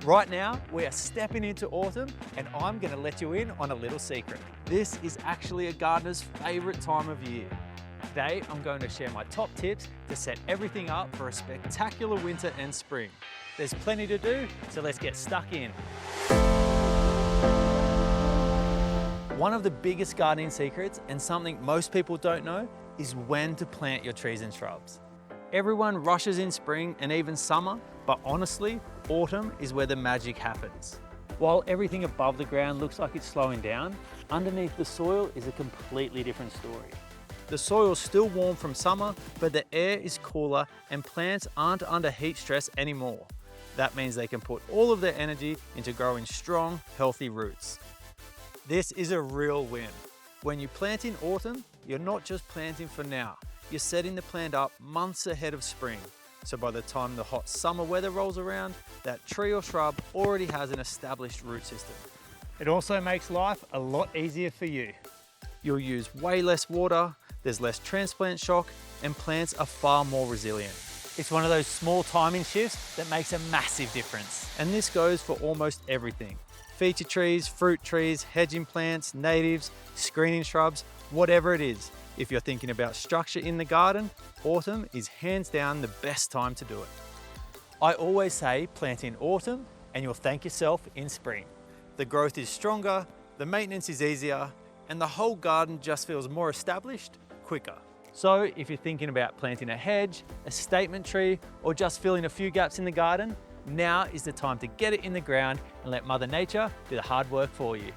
Right now, we are stepping into autumn and I'm gonna let you in on a little secret. This is actually a gardener's favorite time of year. Today, I'm going to share my top tips to set everything up for a spectacular winter and spring. There's plenty to do, so let's get stuck in. One of the biggest gardening secrets, and something most people don't know, is when to plant your trees and shrubs. Everyone rushes in spring and even summer, but honestly, autumn is where the magic happens. While everything above the ground looks like it's slowing down, underneath the soil is a completely different story. The soil's still warm from summer, but the air is cooler and plants aren't under heat stress anymore. That means they can put all of their energy into growing strong, healthy roots. This is a real win. When you plant in autumn, you're not just planting for now, you're setting the plant up months ahead of spring. So by the time the hot summer weather rolls around, that tree or shrub already has an established root system. It also makes life a lot easier for you. You'll use way less water, there's less transplant shock, and plants are far more resilient. It's one of those small timing shifts that makes a massive difference. And this goes for almost everything. Feature trees, fruit trees, hedging plants, natives, screening shrubs, whatever it is. If you're thinking about structure in the garden, autumn is hands down the best time to do it. I always say plant in autumn and you'll thank yourself in spring. The growth is stronger, the maintenance is easier, and the whole garden just feels more established, quicker. So if you're thinking about planting a hedge, a statement tree, or just filling a few gaps in the garden, now is the time to get it in the ground and let Mother Nature do the hard work for you.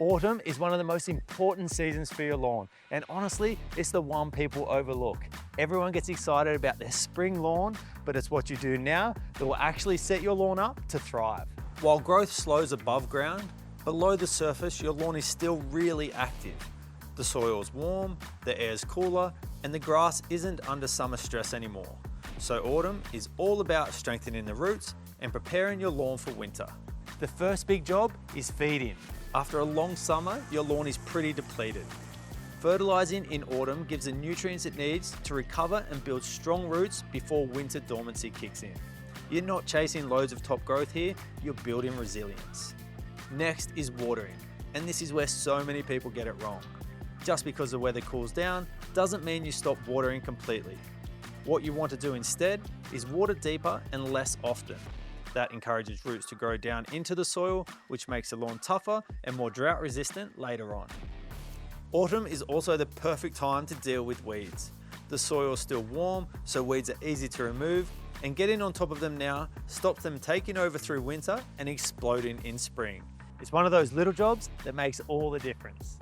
Autumn is one of the most important seasons for your lawn, and honestly, it's the one people overlook. Everyone gets excited about their spring lawn, but it's what you do now that will actually set your lawn up to thrive. While growth slows above ground, below the surface, your lawn is still really active. The soil's warm, the air's cooler, and the grass isn't under summer stress anymore. So autumn is all about strengthening the roots and preparing your lawn for winter. The first big job is feeding. After a long summer, your lawn is pretty depleted. Fertilising in autumn gives the nutrients it needs to recover and build strong roots before winter dormancy kicks in. You're not chasing loads of top growth here, you're building resilience. Next is watering, and this is where so many people get it wrong. Just because the weather cools down doesn't mean you stop watering completely. What you want to do instead is water deeper and less often. That encourages roots to grow down into the soil, which makes the lawn tougher and more drought resistant later on. Autumn is also the perfect time to deal with weeds. The soil is still warm, so weeds are easy to remove, and getting on top of them now stops them taking over through winter and exploding in spring. It's one of those little jobs that makes all the difference.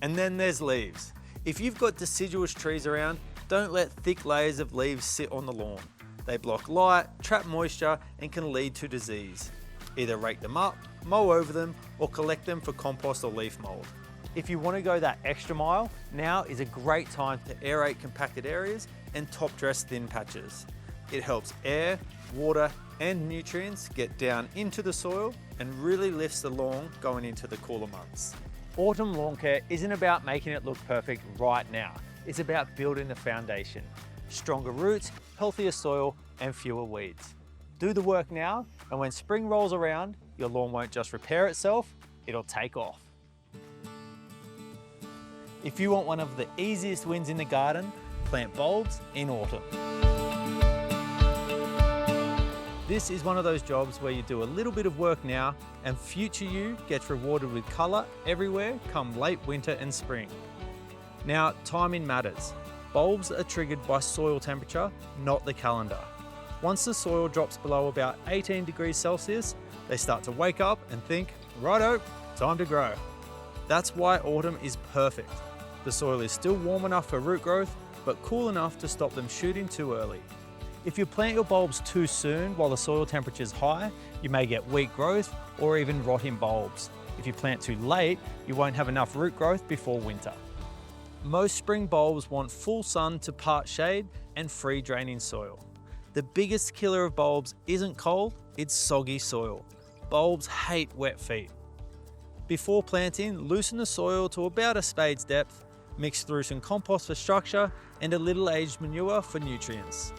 And then there's leaves. If you've got deciduous trees around, don't let thick layers of leaves sit on the lawn. They block light, trap moisture, and can lead to disease. Either rake them up, mow over them, or collect them for compost or leaf mold. If you want to go that extra mile, now is a great time to aerate compacted areas and top dress thin patches. It helps air, water, and nutrients get down into the soil and really lifts the lawn going into the cooler months. Autumn lawn care isn't about making it look perfect right now. It's about building the foundation. Stronger roots, healthier soil, and fewer weeds. Do the work now, and when spring rolls around, your lawn won't just repair itself, it'll take off. If you want one of the easiest wins in the garden, plant bulbs in autumn. This is one of those jobs where you do a little bit of work now, and future you gets rewarded with colour everywhere come late winter and spring. Now, timing matters. Bulbs are triggered by soil temperature, not the calendar. Once the soil drops below about 18 degrees Celsius, they start to wake up and think, righto, time to grow. That's why autumn is perfect. The soil is still warm enough for root growth, but cool enough to stop them shooting too early. If you plant your bulbs too soon while the soil temperature is high, you may get weak growth or even rotting bulbs. If you plant too late, you won't have enough root growth before winter. Most spring bulbs want full sun to part shade and free draining soil. The biggest killer of bulbs isn't cold, it's soggy soil. Bulbs hate wet feet. Before planting, loosen the soil to about a spade's depth, mixed through some compost for structure and a little aged manure for nutrients.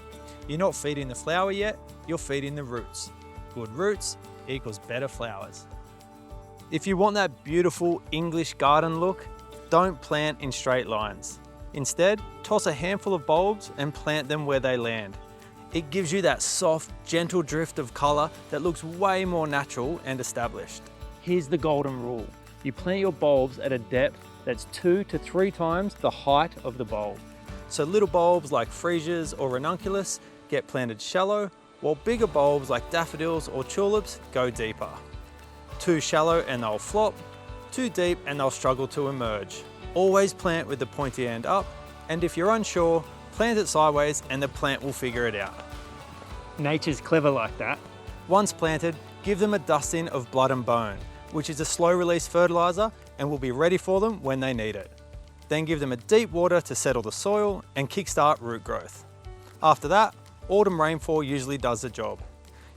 You're not feeding the flower yet, you're feeding the roots. Good roots equals better flowers. If you want that beautiful English garden look, don't plant in straight lines. Instead, toss a handful of bulbs and plant them where they land. It gives you that soft, gentle drift of colour that looks way more natural and established. Here's the golden rule. You plant your bulbs at a depth that's 2 to 3 times the height of the bulb. So little bulbs like freesias or ranunculus get planted shallow, while bigger bulbs like daffodils or tulips go deeper. Too shallow and they'll flop, too deep and they'll struggle to emerge. Always plant with the pointy end up, and if you're unsure, plant it sideways and the plant will figure it out. Nature's clever like that. Once planted, give them a dusting of blood and bone, which is a slow release fertiliser and will be ready for them when they need it. Then give them a deep water to settle the soil and kickstart root growth. After that, autumn rainfall usually does the job.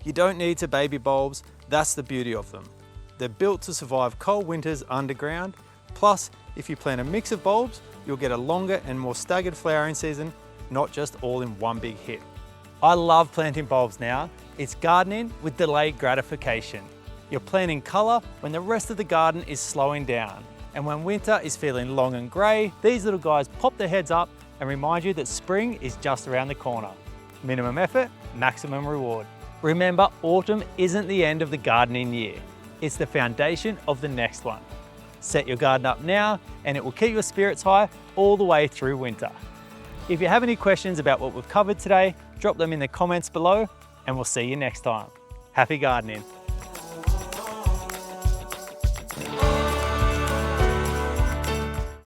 You don't need to baby bulbs, that's the beauty of them. They're built to survive cold winters underground, plus if you plant a mix of bulbs, you'll get a longer and more staggered flowering season, not just all in one big hit. I love planting bulbs now. It's gardening with delayed gratification. You're planting colour when the rest of the garden is slowing down. And when winter is feeling long and grey, these little guys pop their heads up and remind you that spring is just around the corner. Minimum effort, maximum reward. Remember, autumn isn't the end of the gardening year. It's the foundation of the next one. Set your garden up now and it will keep your spirits high all the way through winter. If you have any questions about what we've covered today, drop them in the comments below and we'll see you next time. Happy gardening.